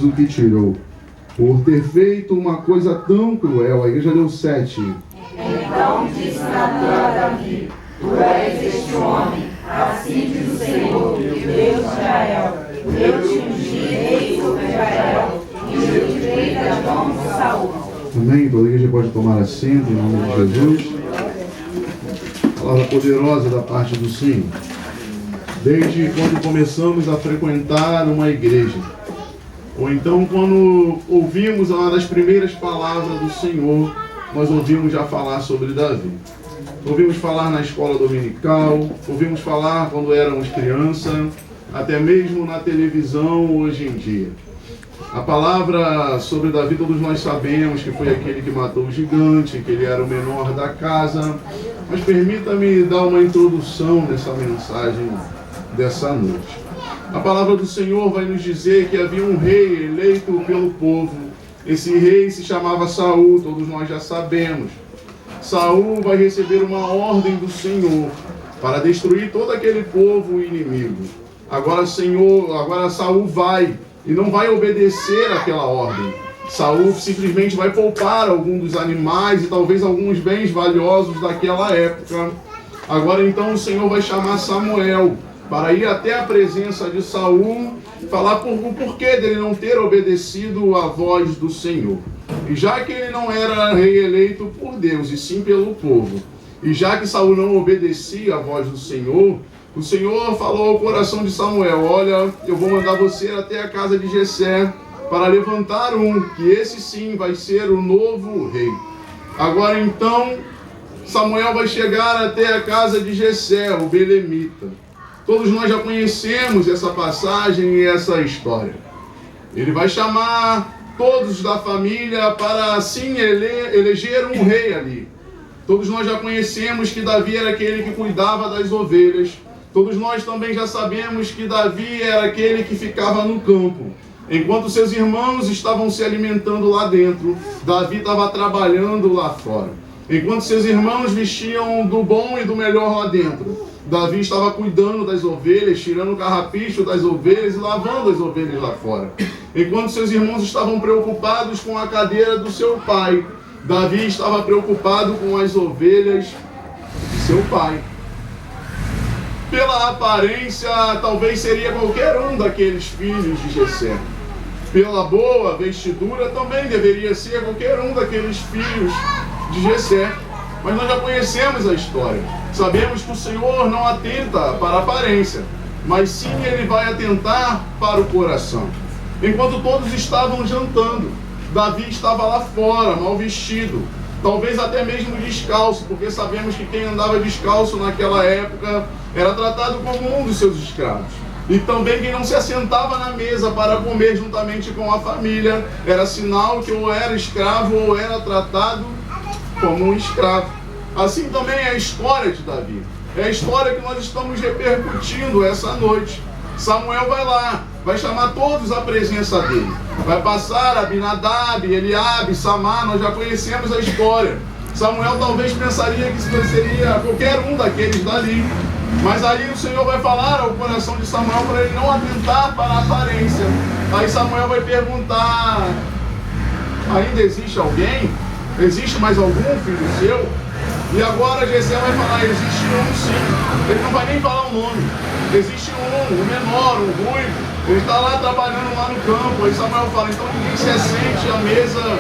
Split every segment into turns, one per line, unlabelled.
o que tirou, por ter feito uma coisa tão cruel. A igreja deu 7.
Então disse Natã a Davi: Tu és este homem, assim diz o Senhor, Deus de Israel. Eu te ungi rei sobre Israel, e te livrei das mãos de Saul.
Amém? Toda a igreja pode tomar assento em nome de Jesus. Palavra poderosa da parte do Senhor. Desde quando começamos a frequentar uma igreja, ou então quando ouvimos uma das primeiras palavras do Senhor, nós ouvimos já falar sobre Davi. Ouvimos falar na escola dominical, ouvimos falar quando éramos criança, até mesmo na televisão hoje em dia. A palavra sobre Davi todos nós sabemos que foi aquele que matou o gigante, que ele era o menor da casa. Mas permita-me dar uma introdução nessa mensagem dessa noite. A palavra do Senhor vai nos dizer que havia um rei eleito pelo povo. Esse rei se chamava Saul, todos nós já sabemos. Saul vai receber uma ordem do Senhor para destruir todo aquele povo inimigo. Agora Saul vai e não vai obedecer àquela ordem. Saul simplesmente vai poupar algum dos animais e talvez alguns bens valiosos daquela época. Agora então o Senhor vai chamar Samuel para ir até a presença de Saul, falar o porquê dele não ter obedecido à voz do Senhor. E já que ele não era rei eleito por Deus, e sim pelo povo, e já que Saul não obedecia à voz do Senhor, o Senhor falou ao coração de Samuel: olha, eu vou mandar você até a casa de Jessé para levantar que esse sim vai ser o novo rei. Agora então, Samuel vai chegar até a casa de Jessé, o belemita. Todos nós já conhecemos essa passagem e essa história. Ele vai chamar todos da família para assim eleger um rei ali. Todos nós já conhecemos que Davi era aquele que cuidava das ovelhas. Todos nós também já sabemos que Davi era aquele que ficava no campo. Enquanto seus irmãos estavam se alimentando lá dentro, Davi estava trabalhando lá fora. Enquanto seus irmãos vestiam do bom e do melhor lá dentro, Davi estava cuidando das ovelhas, tirando o carrapicho das ovelhas e lavando as ovelhas lá fora. Enquanto seus irmãos estavam preocupados com a cadeira do seu pai, Davi estava preocupado com as ovelhas de seu pai. Pela aparência, talvez seria qualquer um daqueles filhos de Jessé. Pela boa vestidura, também deveria ser qualquer um daqueles filhos de Jessé. Mas nós já conhecemos a história. Sabemos que o Senhor não atenta para a aparência, mas sim Ele vai atentar para o coração. Enquanto todos estavam jantando, Davi estava lá fora, mal vestido, talvez até mesmo descalço, porque sabemos que quem andava descalço naquela época era tratado como um dos seus escravos. E também quem não se assentava na mesa para comer juntamente com a família era sinal que ou era escravo ou era tratado como um escravo. Assim também é a história de Davi. É a história que nós estamos repercutindo essa noite. Samuel vai lá, vai chamar todos à presença dele. Vai passar Abinadab, Eliabe, Samar, nós já conhecemos a história. Samuel talvez pensaria que seria qualquer um daqueles dali. Mas aí o Senhor vai falar ao coração de Samuel para ele não atentar para a aparência. Aí Samuel vai perguntar: ainda existe alguém? Existe mais algum filho seu? E agora Jessé vai falar: existe um sim. Ele não vai nem falar o nome. Existe um menor, um ruivo. Ele está lá trabalhando lá no campo. Aí Samuel fala: então ninguém se assente à mesa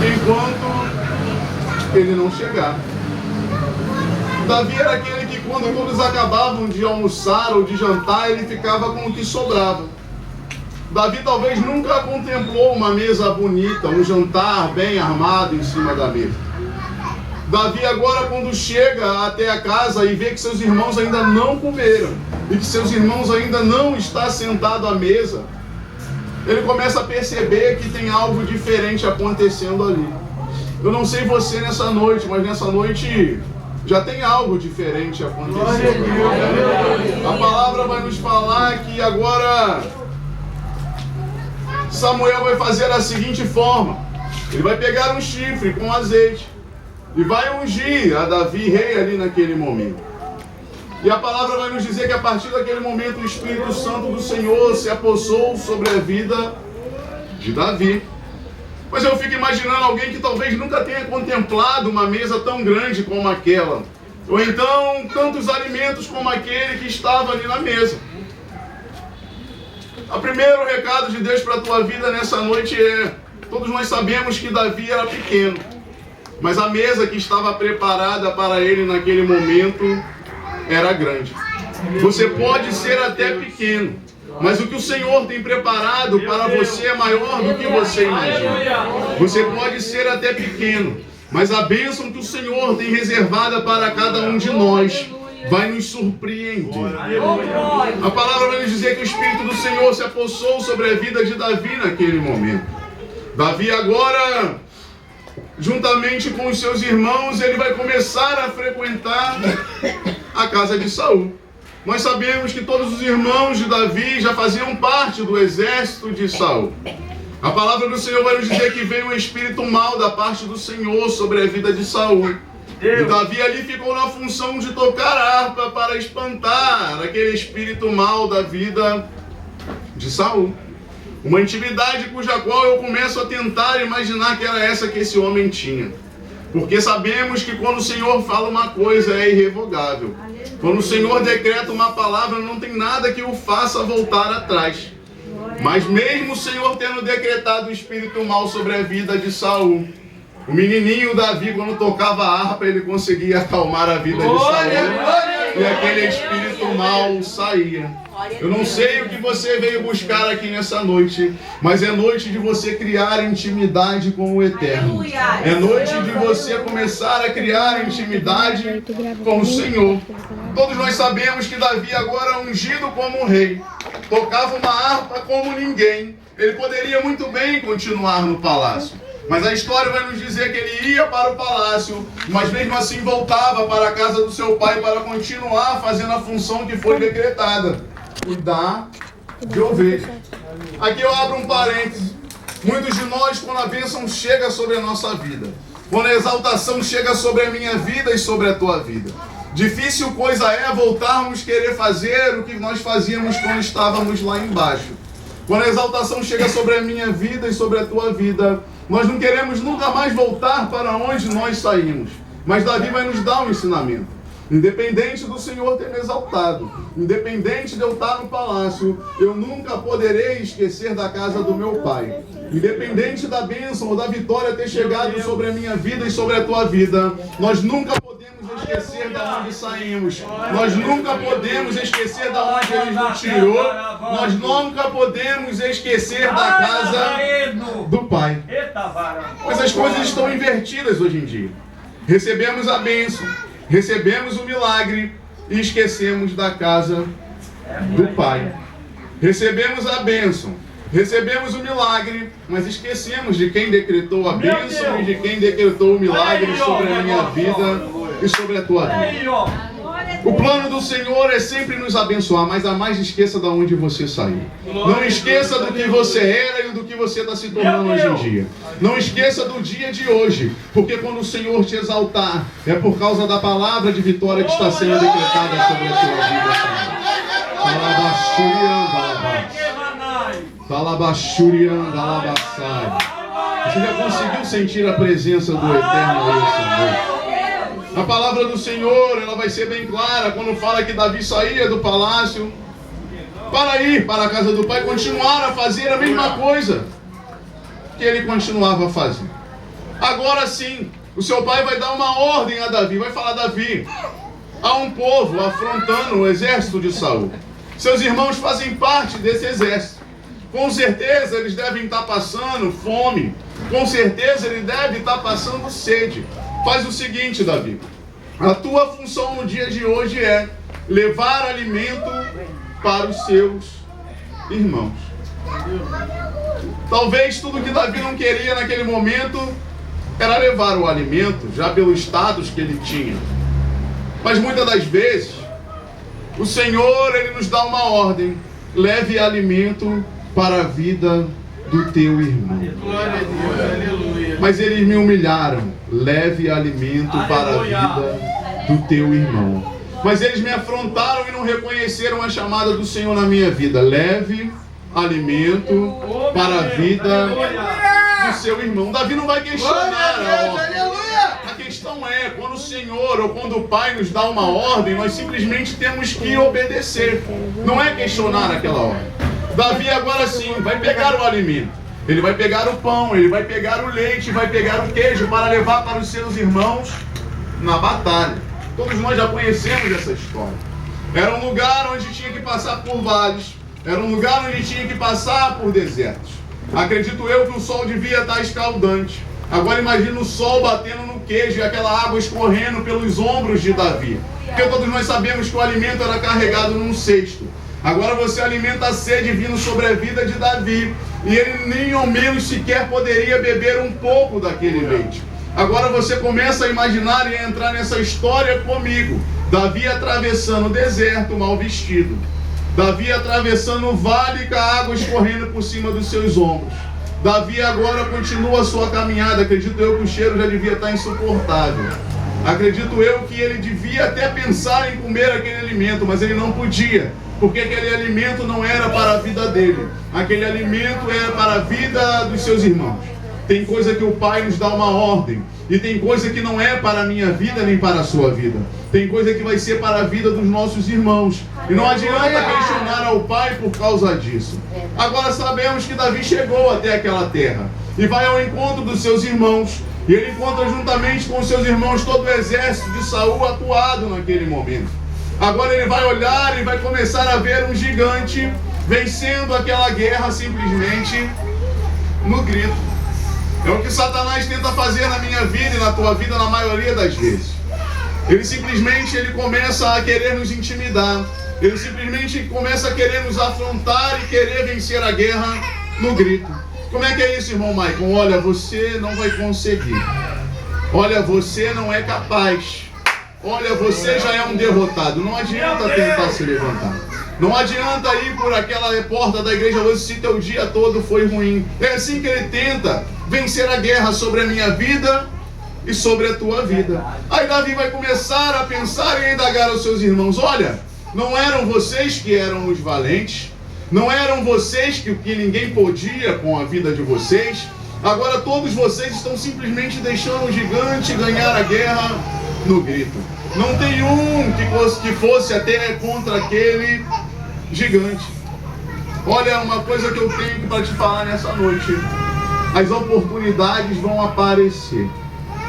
enquanto ele não chegar. Davi era aquele que quando todos acabavam de almoçar ou de jantar, ele ficava com o que sobrava. Davi talvez nunca contemplou uma mesa bonita, um jantar bem armado em cima da mesa. Davi agora, quando chega até a casa e vê que seus irmãos ainda não comeram e que seus irmãos ainda não estão sentados à mesa, ele começa a perceber que tem algo diferente acontecendo ali. Eu não sei você nessa noite, mas nessa noite já tem algo diferente acontecendo. A palavra vai nos falar que agora Samuel vai fazer da seguinte forma: ele vai pegar um chifre com azeite e vai ungir a Davi rei ali naquele momento. E a palavra vai nos dizer que a partir daquele momento o Espírito Santo do Senhor se apossou sobre a vida de Davi. Mas eu fico imaginando alguém que talvez nunca tenha contemplado uma mesa tão grande como aquela. Ou então, tantos alimentos como aquele que estava ali na mesa. O primeiro recado de Deus para a tua vida nessa noite é: todos nós sabemos que Davi era pequeno, mas a mesa que estava preparada para ele naquele momento era grande. Você pode ser até pequeno, mas o que o Senhor tem preparado para você é maior do que você imagina. Você pode ser até pequeno, mas a bênção que o Senhor tem reservada para cada um de nós vai nos surpreender. A palavra vai nos dizer que o Espírito do Senhor se apossou sobre a vida de Davi naquele momento. Davi agora, juntamente com os seus irmãos, ele vai começar a frequentar a casa de Saul. Nós sabemos que todos os irmãos de Davi já faziam parte do exército de Saul. A palavra do Senhor vai nos dizer que veio um espírito mau da parte do Senhor sobre a vida de Saul. E Davi ali ficou na função de tocar harpa para espantar aquele espírito mau da vida de Saul. Uma intimidade cuja qual eu começo a tentar imaginar que era essa que esse homem tinha. Porque sabemos que quando o Senhor fala uma coisa é irrevogável. Quando o Senhor decreta uma palavra, não tem nada que o faça voltar atrás. Mas mesmo o Senhor tendo decretado o espírito mau sobre a vida de Saul, o menininho Davi, quando tocava a harpa, ele conseguia acalmar a vida de Saul. E aquele espírito mau saía. Eu não sei o que você veio buscar aqui nessa noite, mas é noite de você criar intimidade com o Eterno. É noite de você começar a criar intimidade com o Senhor. Todos nós sabemos que Davi, agora ungido como rei, tocava uma harpa como ninguém. Ele poderia muito bem continuar no palácio. Mas a história vai nos dizer que ele ia para o palácio, mas mesmo assim voltava para a casa do seu pai para continuar fazendo a função que foi decretada: cuidar de ovelhas. Aqui eu abro um parêntese. Muitos de nós, quando a bênção chega sobre a nossa vida, quando a exaltação chega sobre a minha vida e sobre a tua vida, difícil coisa é voltarmos querer fazer o que nós fazíamos quando estávamos lá embaixo. Quando a exaltação chega sobre a minha vida e sobre a tua vida, nós não queremos nunca mais voltar para onde nós saímos. Mas Davi vai nos dar um ensinamento. Independente do Senhor ter me exaltado, independente de eu estar no palácio, eu nunca poderei esquecer da casa do meu pai. Independente da bênção ou da vitória ter chegado sobre a minha vida e sobre a tua vida, nós nunca podemos esquecer de onde saímos. Nós nunca podemos esquecer de onde Ele nos tirou. Nós nunca podemos esquecer da casa do Pai. Mas as coisas estão invertidas hoje em dia. Recebemos a bênção, recebemos o milagre e esquecemos da casa do Pai. Recebemos a bênção, recebemos o milagre, mas esquecemos de quem decretou a bênção e de quem decretou o milagre sobre a minha vida e sobre a tua vida. O plano do Senhor é sempre nos abençoar, mas jamais esqueça de onde você saiu. Não esqueça do que você era e do que você está se tornando hoje em dia. Não esqueça do dia de hoje, porque quando o Senhor te exaltar, é por causa da palavra de vitória que está sendo decretada sobre a tua vida, Senhor. Você já conseguiu sentir a presença do Eterno aí, a palavra do Senhor, ela vai ser bem clara quando fala que Davi saía do palácio para ir para a casa do pai, continuar a fazer a mesma coisa que ele continuava a fazer. Agora sim, o seu pai vai dar uma ordem a Davi, vai falar: Davi, há um povo afrontando o exército de Saul. Seus irmãos fazem parte desse exército. Com certeza eles devem estar passando fome. Com certeza ele deve estar passando sede. Faz o seguinte, Davi. A tua função no dia de hoje é levar alimento para os seus irmãos. Talvez tudo que Davi não queria naquele momento era levar o alimento, já pelo status que ele tinha. Mas muitas das vezes, o Senhor, Ele nos dá uma ordem: leve alimento para a vida do teu irmão. Mas eles me humilharam: leve alimento para a vida do teu irmão. Mas eles me afrontaram e não reconheceram a chamada do Senhor na minha vida: leve alimento para a vida do seu irmão. Davi não vai questionar a ordem. A questão é, quando o Senhor ou quando o Pai nos dá uma ordem, nós simplesmente temos que obedecer. Não é questionar aquela ordem. Davi agora sim vai pegar o alimento. Ele vai pegar o pão, ele vai pegar o leite, vai pegar o queijo para levar para os seus irmãos na batalha. Todos nós já conhecemos essa história. Era um lugar onde tinha que passar por vales. Era um lugar onde tinha que passar por desertos. Acredito eu que o sol devia estar escaldante. Agora imagina o sol batendo no queijo e aquela água escorrendo pelos ombros de Davi. Porque todos nós sabemos que o alimento era carregado num cesto. Agora você alimenta a sede vindo sobre a vida de Davi. E ele nem ao menos sequer poderia beber um pouco daquele leite. Agora você começa a imaginar e a entrar nessa história comigo. Davi atravessando o deserto mal vestido. Davi atravessando o vale com a água escorrendo por cima dos seus ombros. Davi agora continua a sua caminhada. Acredito eu que o cheiro já devia estar insuportável. Acredito eu que ele devia até pensar em comer aquele alimento, mas ele não podia, porque aquele alimento não era para a vida dele. Aquele alimento era para a vida dos seus irmãos. Tem coisa que o Pai nos dá uma ordem, e tem coisa que não é para a minha vida nem para a sua vida. Tem coisa que vai ser para a vida dos nossos irmãos. E não adianta questionar ao Pai por causa disso. Agora sabemos que Davi chegou até aquela terra e vai ao encontro dos seus irmãos. E ele encontra juntamente com os seus irmãos todo o exército de Saul atuado naquele momento. Agora ele vai olhar e vai começar a ver um gigante vencendo aquela guerra simplesmente no grito. É o que Satanás tenta fazer na minha vida e na tua vida na maioria das vezes. Ele simplesmente começa a querer nos intimidar. Ele simplesmente começa a querer nos afrontar e querer vencer a guerra no grito. Como é que é isso, irmão Maicon? Olha, você não vai conseguir. Olha, você não é capaz. Olha, você já é um derrotado. Não adianta tentar se levantar. Não adianta ir por aquela porta da igreja hoje se teu dia todo foi ruim. É assim que ele tenta vencer a guerra sobre a minha vida e sobre a tua vida. Aí Davi vai começar a pensar e indagar aos seus irmãos. Olha, não eram vocês que eram os valentes? Não eram vocês que ninguém podia com a vida de vocês? Agora todos vocês estão simplesmente deixando o gigante ganhar a guerra no grito. Não tem um que fosse até contra aquele gigante. Olha, uma coisa que eu tenho para te falar nessa noite. As oportunidades vão aparecer,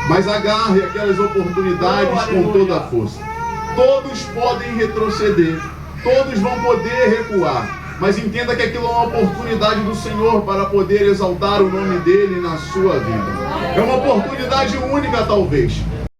mas agarre aquelas oportunidades com toda a força. Todos podem retroceder, todos vão poder recuar, mas entenda que aquilo é uma oportunidade do Senhor para poder exaltar o nome dele na sua vida. É uma oportunidade única talvez.